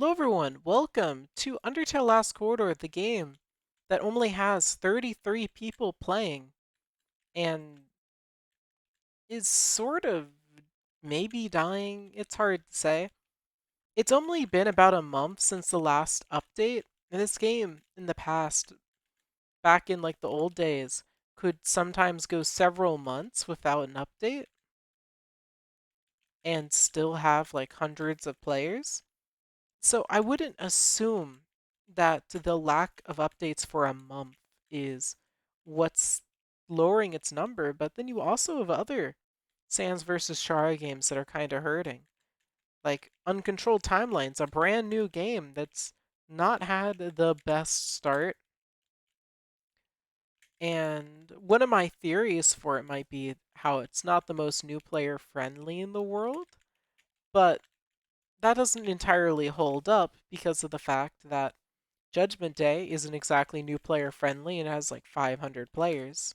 Hello everyone, welcome to Undertale Last Corridor, the game that only has 33 people playing and is sort of maybe dying. It's hard to say. It's only been about a month since the last update, and this game in the past, back in like the old days, could sometimes go several months without an update and still have like hundreds of players. So I wouldn't assume that the lack of updates for a month is what's lowering its number, but then you also have other Sans versus Shara games that are kind of hurting. Like Uncontrolled Timelines, a brand new game that's not had the best start. And one of my theories for it might be how it's not the most new player friendly in the world, but that doesn't entirely hold up because of the fact that Judgment Day isn't exactly new player friendly and has like 500 players.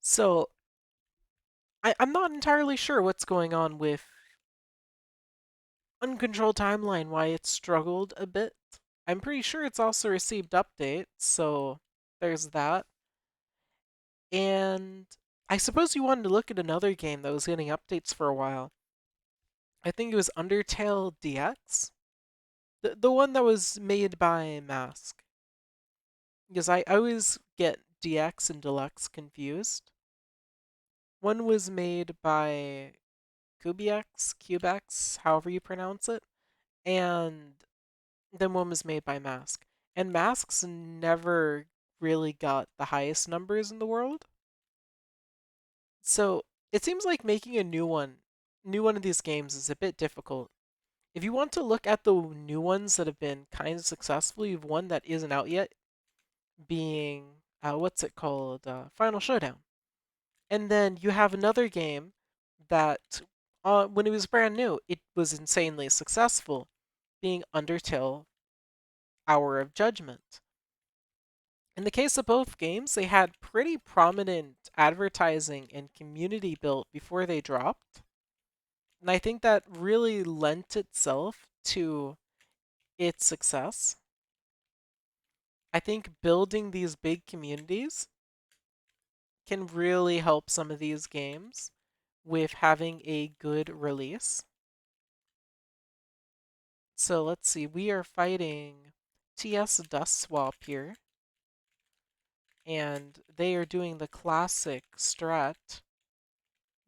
So I'm not entirely sure what's going on with Uncontrolled Timeline, why it struggled a bit. I'm pretty sure it's also received updates, so there's that. And I suppose you wanted to look at another game that was getting updates for a while. I think it was Undertale DX, the one that was made by Mask. Because I always get DX and Deluxe confused. One was made by Cubex, however you pronounce it, and then one was made by Mask. And Mask's never really got the highest numbers in the world. So it seems like making a new one of these games is a bit difficult. If you want to look at the new ones that have been kind of successful, you've one that isn't out yet, being what's it called? Final Showdown. And then you have another game that, when it was brand new, it was insanely successful, being Undertale Hour of Judgment. In the case of both games, they had pretty prominent advertising and community built before they dropped. And I think that really lent itself to its success. I think building these big communities can really help some of these games with having a good release. So let's see, we are fighting TS Dust Swap here, and they are doing the classic strat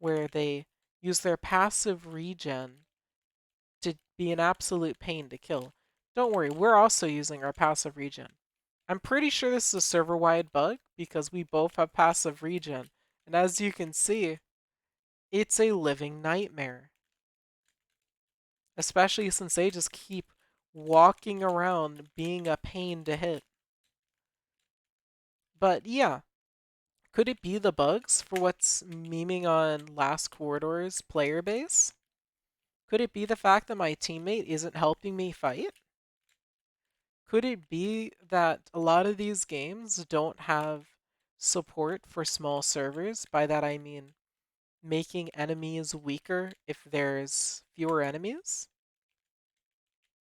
where they use their passive regen to be an absolute pain to kill. Don't worry, we're also using our passive regen. I'm pretty sure this is a server-wide bug because we both have passive regen, and as you can see, it's a living nightmare. Especially since they just keep walking around being a pain to hit. But yeah, could it be the bugs for what's memeing on Last Corridor's player base? Could it be the fact that my teammate isn't helping me fight? Could it be that a lot of these games don't have support for small servers? By that I mean making enemies weaker if there's fewer enemies?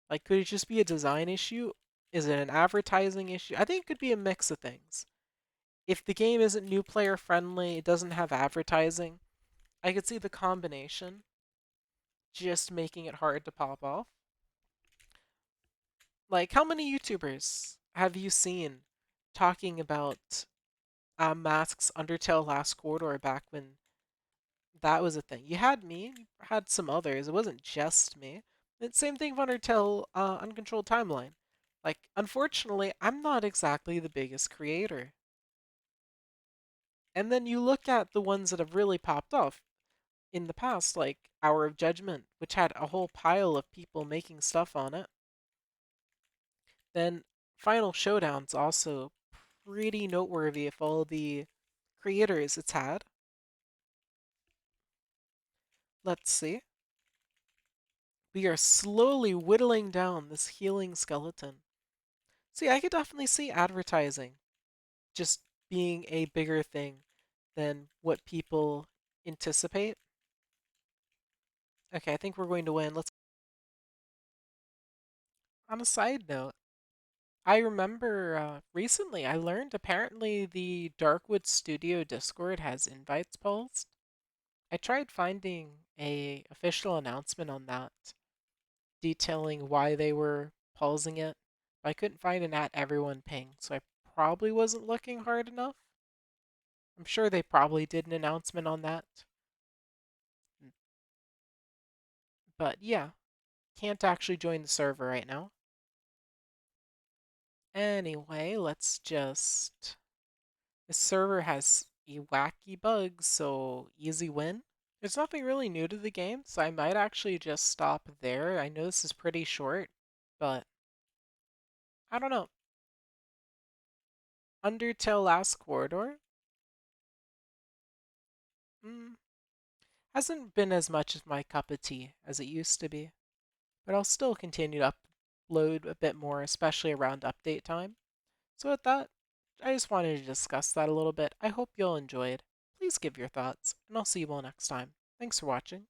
Like, could it just be a design issue? Is it an advertising issue? I think it could be a mix of things. If the game isn't new player friendly, it doesn't have advertising, I could see the combination just making it hard to pop off. Like, how many YouTubers have you seen talking about Mask's Undertale Last Corridor back when that was a thing? You had me, you had some others. It wasn't just me. It's same thing for Undertale Uncontrolled Timeline. Like, unfortunately, I'm not exactly the biggest creator. And then you look at the ones that have really popped off in the past, like Hour of Judgment, which had a whole pile of people making stuff on it. Then Final Showdown's also pretty noteworthy of all the creators it's had. Let's see. We are slowly whittling down this healing skeleton. See, I could definitely see advertising just being a bigger thing than what people anticipate. Okay, I think we're going to win. Let's On a side note, I remember recently I learned apparently the Darkwood Studio Discord has invites paused. I tried finding a official announcement on that detailing why they were pausing it, but I couldn't find an at everyone ping, so I probably wasn't looking hard enough. I'm sure they probably did an announcement on that. But yeah, can't actually join the server right now. Anyway, let's just. This server has a wacky bugs, so easy win. There's nothing really new to the game, so I might actually just stop there. I know this is pretty short, but I don't know. Undertale Last Corridor mm, hasn't been as much of my cup of tea as it used to be, but I'll still continue to upload a bit more, especially around update time. So with that, I just wanted to discuss that a little bit. I hope you'll enjoy it. Please give your thoughts, and I'll see you all next time. Thanks for watching.